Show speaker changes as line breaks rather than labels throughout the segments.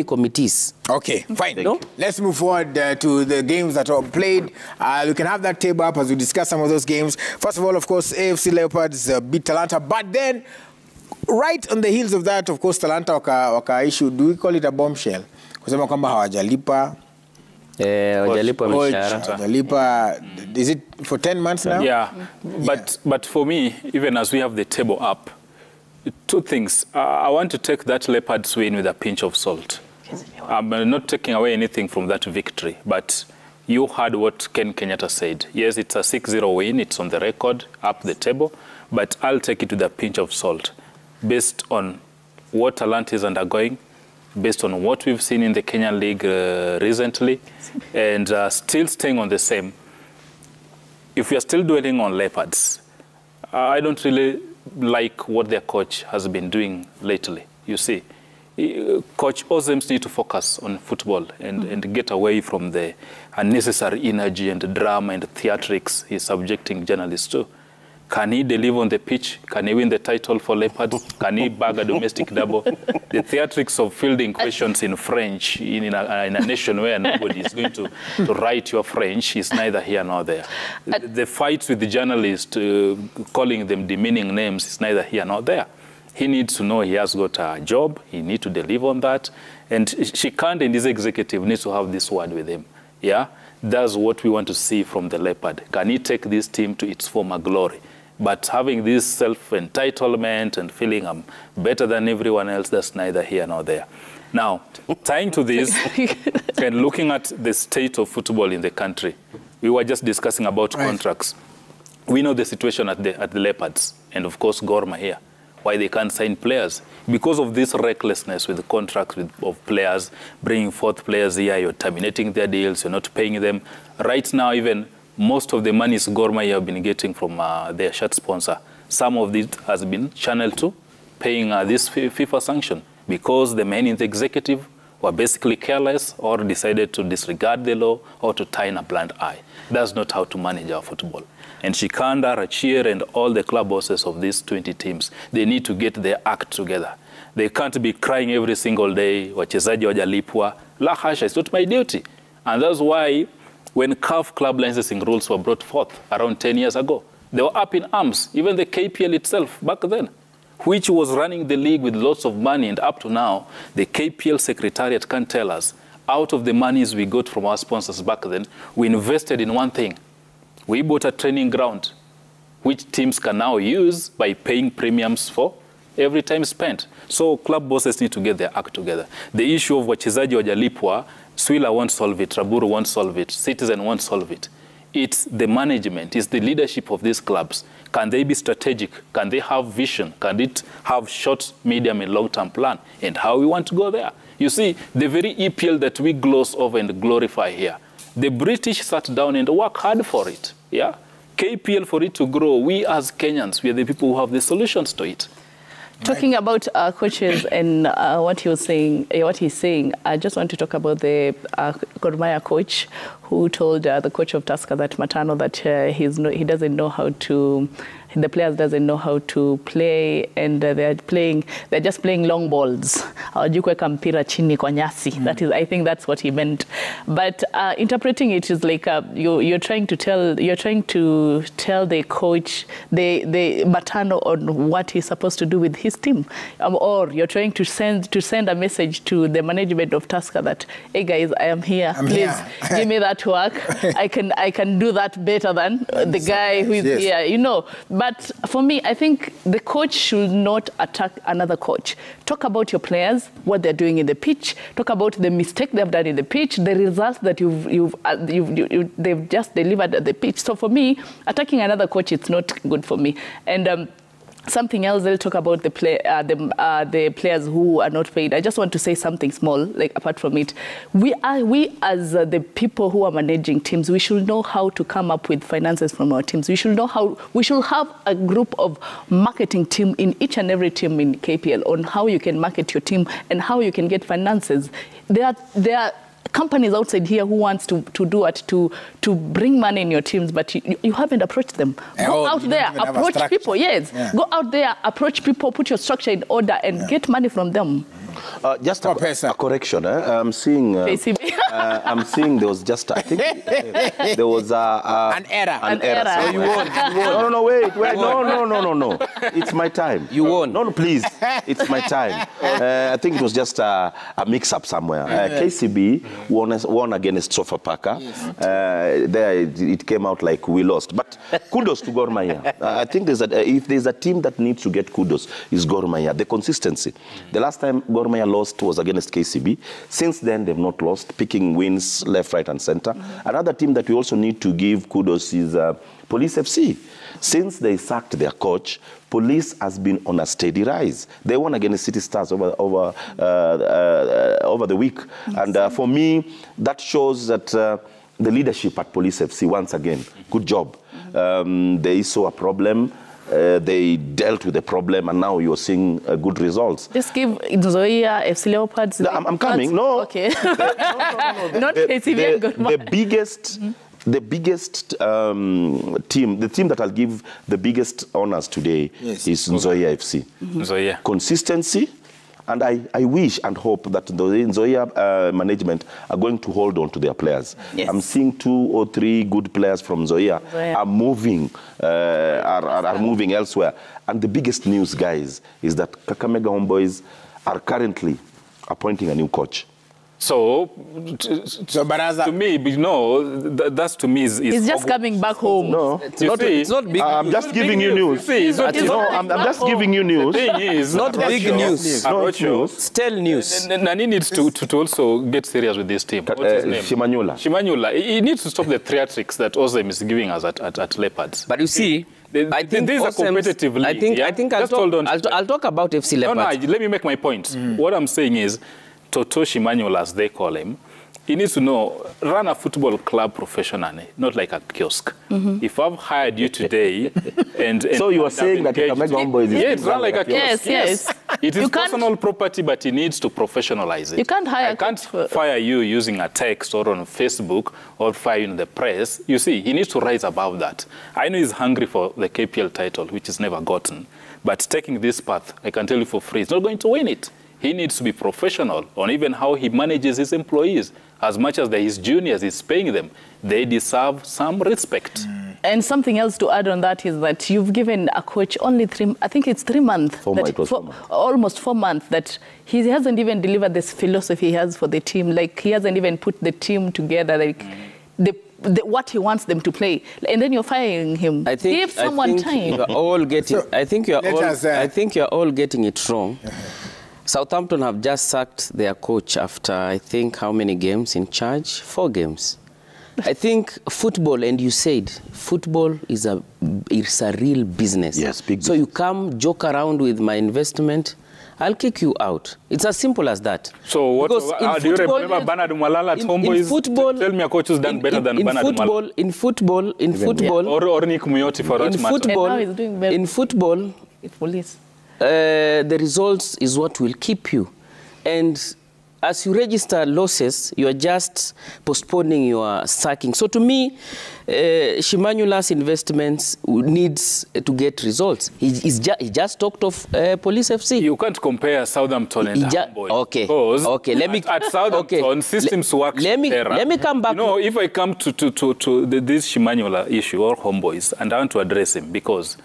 committees.
Okay, fine.
No?
Let's move forward to the games that are played. We can have that table up as we discuss some of those games. First of all, of course, AFC Leopards beat Talanta, but then right on the heels of that, of course, Talanta waka issue, do we call it a bombshell? Kusema kwamba hawajalipa. Hawajalipa. Is it for 10 months now?
Yeah, but for me, even as we have the table up, two things. I want to take that Leopards win with a pinch of salt. I'm not taking away anything from that victory, but you heard what Ken Kenyatta said. Yes, it's a 6-0 win. It's on the record, up the table, but I'll take it with a pinch of salt based on what Talanta is undergoing, based on what we've seen in the Kenyan League recently, and still staying on the same. If we are still dwelling on Leopards, I don't really like what their coach has been doing lately. You see, Coach Ozems need to focus on football and get away from the unnecessary energy and drama and theatrics he's subjecting journalists to. Can he deliver on the pitch? Can he win the title for Leopards? Can he bag a domestic double? The theatrics of fielding questions in French in a nation where nobody is going to write your French is neither here nor there. The fights with the journalists, calling them demeaning names, is neither here nor there. He needs to know he has got a job. He needs to deliver on that. And Shikand and his executive needs to have this word with him. Yeah? That's what we want to see from the Leopard. Can he take this team to its former glory? But having this self-entitlement and feeling I'm better than everyone else, that's neither here nor there. Now, tying to this and looking at the state of football in the country, we were just discussing about contracts. We know the situation at the Leopards and, of course, Gor Mahia, why they can't sign players. Because of this recklessness with the contracts of players, bringing forth players here, you're terminating their deals, you're not paying them. Right now, even most of the monies Gor Mahia have been getting from their shirt sponsor, some of it has been channeled to paying this FIFA sanction because the men in the executive were basically careless or decided to disregard the law or to turn a blind eye. That's not how to manage our football. And Shikanda, Rachir, and all the club bosses of these 20 teams, they need to get their act together. They can't be crying every single day, wachezaji wajalipwa. La hasha, it's not my duty. And that's why when CAF club licensing rules were brought forth around 10 years ago, they were up in arms. Even the KPL itself back then, which was running the league with lots of money, and up to now, the KPL secretariat can't tell us, out of the monies we got from our sponsors back then, we invested in one thing. We bought a training ground, which teams can now use by paying premiums for every time spent. So club bosses need to get their act together. The issue of wachezaji wajalipwa, Swila won't solve it, Raburu won't solve it, Citizen won't solve it. It's the management, it's the leadership of these clubs. Can they be strategic? Can they have vision? Can it have short, medium, and long-term plan? And how we want to go there? You see, the very EPL that we gloss over and glorify here, the British sat down and worked hard for it. Yeah? KPL, for it to grow, we as Kenyans, we are the people who have the solutions to it.
Talking about coaches and what he's saying, I just want to talk about the Gor Mahia coach who told the coach of Tusker, that Matano, that he doesn't know how to, the players doesn't know how to play, and they're just playing long balls. Mpira chini kwa nyasi. That is, I think that's what he meant. But interpreting it is like you're trying to tell the coach, the Matano, on what he's supposed to do with his team, or you're trying to send a message to the management of Tusker that, hey guys, I am here. Please give me that work. I can do that better than the guy who is here. You know. But for me, I think the coach should not attack another coach. Talk about your players, what they're doing in the pitch. Talk about the mistake they've done in the pitch, the results that they've just delivered at the pitch. So for me, attacking another coach, it's not good for me. And something else, they'll talk about the players who are not paid. I just want to say something small, like apart from it. We as the people who are managing teams, we should know how to come up with finances from our teams. We should know how, we should have a group of marketing team in each and every team in KPL on how you can market your team and how you can get finances. There are companies outside here who wants to do it, to bring money in your teams, but you haven't approached them. Go out there, approach people, yes. Yeah. Go out there, approach people, put your structure in order and get money from them.
Just a correction. I'm seeing. I'm seeing there was just. I think there was
an error.
An error.
So you won.
No, wait. No. It's my time.
You won.
No, please. It's my time. I think it was just a mix-up somewhere. KCB won against Sofapaka. There it came out like we lost. But kudos to Gor Mahia. I think if there's a team that needs to get kudos, is Gor Mahia. The consistency. The last time Gor Mahia lost was against KCB. Since then, they've not lost, picking wins left, right, and center. Another team that we also need to give kudos is Police FC. Since they sacked their coach, Police has been on a steady rise. They won against City Stars over the week. And for me, that shows that the leadership at Police FC, once again, good job. They saw a problem. They dealt with the problem, and now you're seeing good results.
Just give Zoya, AFC Leopards.
No, I'm coming. No.
Okay. Not KCB.
The biggest team, the team that I'll give the biggest honors today is Nzoia FC.
Nzoia.
Consistency. And I wish and hope that the Nzoia management are going to hold on to their players.
Yes.
I'm seeing 2 or 3 good players from Nzoia are moving elsewhere. And the biggest news, guys, is that Kakamega Homeboys are currently appointing a new coach.
So
Baraza,
to me, that's to me is
he's just coming back home.
No,
it's not big.
I'm just giving you news. I'm just giving you news.
The thing is,
not big news.
Not news.
Still news.
Nani needs to also get serious with this team. What's his name? Shimanyula. He needs to stop the theatrics that Ozem is giving us at Leopards.
But you see, I think
this is a competitive league.
I think I'll talk about FC Leopards.
No, let me make my point. What I'm saying is, Toto Shimanyula, as they call him, he needs to know, run a football club professionally, not like a kiosk. If I've hired you today and
so you are saying that Kakamega Homeboys is
it's run like a kiosk.
Yes.
It is personal property, but he needs to professionalize it.
You can't hire.
I can't fire you using a text or on Facebook or fire you in the press. You see, he needs to rise above that. I know he's hungry for the KPL title, which is never gotten. But taking this path, I can tell you for free, he's not going to win it. He needs to be professional on even how he manages his employees. As much as they're his juniors, he's paying them. They deserve some respect.
And something else to add on that is that you've given a coach only 3 months. Almost 4 months that he hasn't even delivered this philosophy he has for the team. Like, he hasn't even put the team together. Like, what he wants them to play, and then you're firing him. Give someone time.
You're all getting. I think you're all getting it wrong. Southampton have just sacked their coach after, I think, how many games in charge? 4 games. I think football, and you said, football is a real business.
Yes, big business.
So you come joke around with my investment, I'll kick you out. It's as simple as that.
So what do you remember Bernard Mwalala at Homeboys? Tell me a coach who's done better than Bernard Mwalala.
In football.
Or Nick Muyoti for that matter.
In football,
Police.
The results is what will keep you. And as you register losses, you are just postponing your sacking. So to me, Shimanyula's investments needs to get results. He just talked of Police FC.
You can't compare Southampton and Homeboys.
Okay. Let me
at Southampton systems work.
Let me come back.
You know, if I come to this Shimanyula issue or Homeboys, and I want to address him, because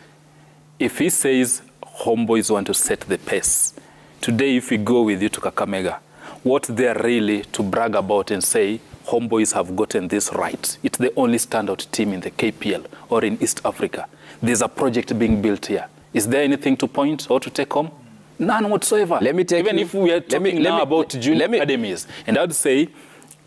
if he says Homeboys want to set the pace, today if we go with you to Kakamega, what they're really to brag about and say, Homeboys have gotten this right. It's the only standout team in the KPL or in East Africa. There's a project being built here. Is there anything to point or to take home? None whatsoever. Even if we are talking now about junior academies. And I would say,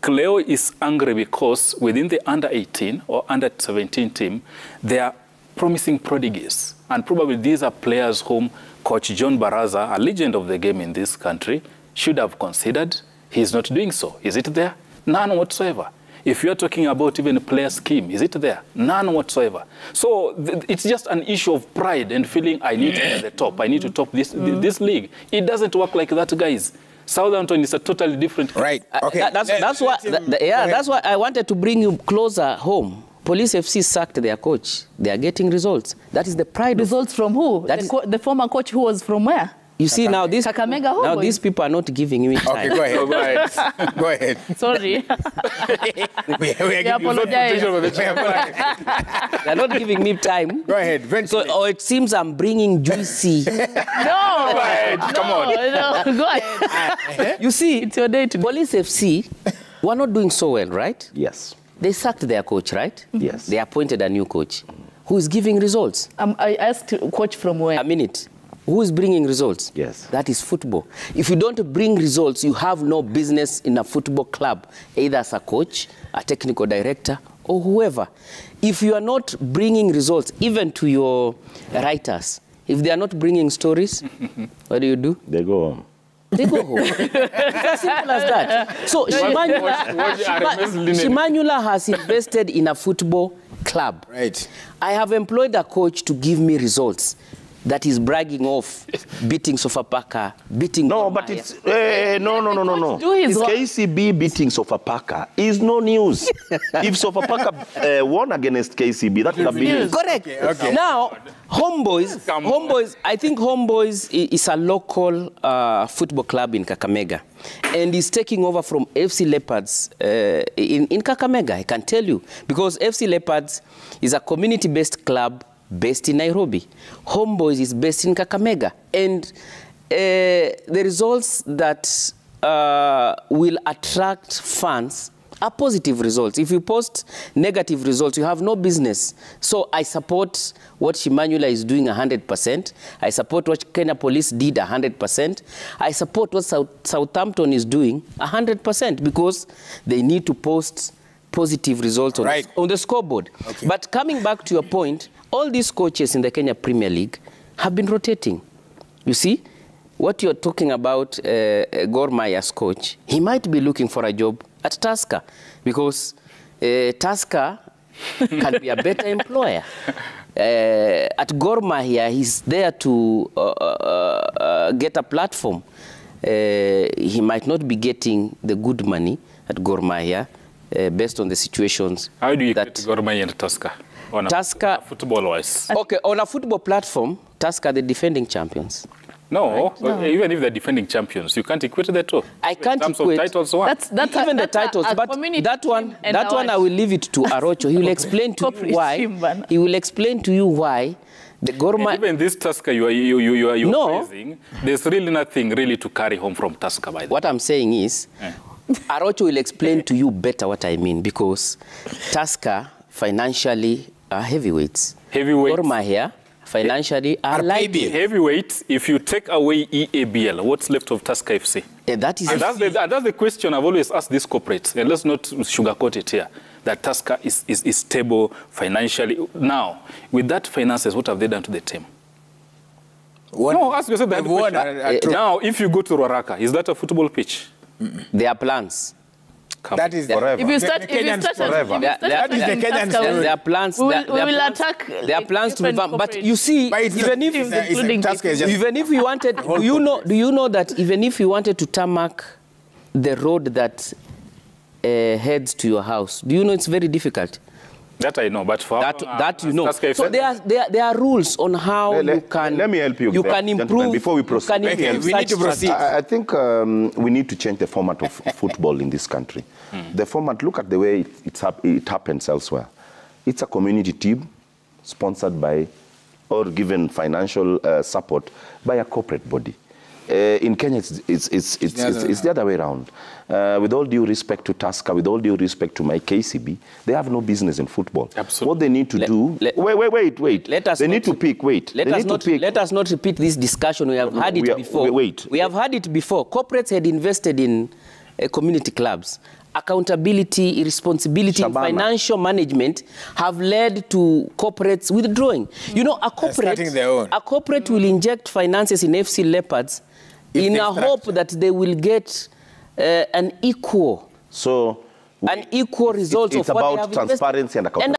Cleo is angry because within the under-18 or under-17 team, they are promising prodigies. And probably these are players whom Coach John Baraza, a legend of the game in this country, should have considered. He's not doing so. Is it there? None whatsoever. If you're talking about even a player scheme, is it there? None whatsoever. So it's just an issue of pride and feeling I need to be at the top. I need to top this league. It doesn't work like that, guys. Southampton is a totally different...
Right. Okay.
That's why I wanted to bring you closer home. Police FC sacked their coach. They are getting results. That is the pride.
Results from who? The former coach who was from where?
You see now these
Kakamega
now
Homeboys.
these people are not giving me time.
Okay, go ahead.
Oh, go ahead.
Go ahead.
Sorry.
We
apologize.
They're not giving me time.
Go ahead.
So it seems I'm bringing juicy.
No.
Go ahead. Come on.
No, go ahead.
You see,
It's your day today.
Police FC were not doing so well, right?
Yes.
They sacked their coach, right?
Yes.
They appointed a new coach who is giving results.
I asked coach from where?
A minute. Who is bringing results?
Yes.
That is football. If you don't bring results, you have no business in a football club, either as a coach, a technical director, or whoever. If you are not bringing results, even to your writers, if they are not bringing stories, what do?
They go home.
They go home. It's as simple as that. So Shimanyula has invested in a football club.
Right.
I have employed a coach to give me results. That is bragging off, beating Sofapaka, beating.
No,
Gor
but
Mahia.
it's no.
Do his
It's
work.
KCB beating Sofapaka is no news. If Sofapaka won against KCB, that would have been news.
Correct.
Okay.
Now, Homeboys, I think Homeboys is a local football club in Kakamega, and is taking over from AFC Leopards in Kakamega. I can tell you, because AFC Leopards is a community-based club based in Nairobi. Homeboys is based in Kakamega, and the results that will attract fans are positive results. If you post negative results, you have no business. So I support what Shimanyula is doing 100%. I support what Kenya Police did 100%. I support what Southampton is doing 100%, because they need to post positive results on the scoreboard. Okay. But coming back to your point, all these coaches in the Kenya Premier League have been rotating. You see, what you're talking about, Gor Mahia's coach, he might be looking for a job at Tusker, because Tusker can be a better employer. At Gor Mahia, he's there to get a platform. He might not be getting the good money at Gor Mahia based on the situations.
How do you get Gor Mahia and Tusker?
Tusker,
football-wise.
Okay, on a football platform, Tusker are the defending champions.
No, even if they're defending champions, you can't equate the two.
I can't
in terms
equate.
Of titles, one.
That's
even the titles, but that one I will leave it to Arocho. He will explain to you why. He will explain to you why the Gor Mahia.
Even this Tusker you are praising, there's really nothing really to carry home from Tusker. By the way.
What I'm saying is, Arocho will explain to you better what I mean, because Tusker financially are heavyweights. Gor Mahia financially are light.
Heavyweights, if you take away EABL, what's left of Tusker FC?
That is
that's the question I've always asked these corporates, and let's not sugarcoat it here, that Tusker is stable financially. Now, with that finances, what have they done to the team? No, ask yourself that question. Now, if you go to Ruaraka, is that a football pitch?
There are plans.
That is
forever.
If you start
forever.
That is the Kenyan story.
There are plans.
We will attack.
There are plans to revamp. But you see, even if we wanted, do you know that even if you wanted to tarmac the road that heads to your house, do you know it's very difficult?
That I know, but for
that you know. So there are rules on how you can.
Let me help you.
You can improve.
Before we proceed,
we need to proceed.
I think we need to change the format of football in this country. The format. Look at the way it happens elsewhere. It's a community team sponsored by or given financial support by a corporate body. In Kenya, it's the other way around. With all due respect to Tusker, with all due respect to my KCB, they have no business in football.
Absolutely.
What they need to do... Wait. They need to pick. Let
us not repeat this discussion. We have had it before. We have had it before. Corporates had invested in community clubs. Accountability, responsibility, and financial management have led to corporates withdrawing. You know, a corporate will inject finances in AFC Leopards in a hope that they will get an equal result
it's
of what they
about
have
transparency
invested.
and accountability.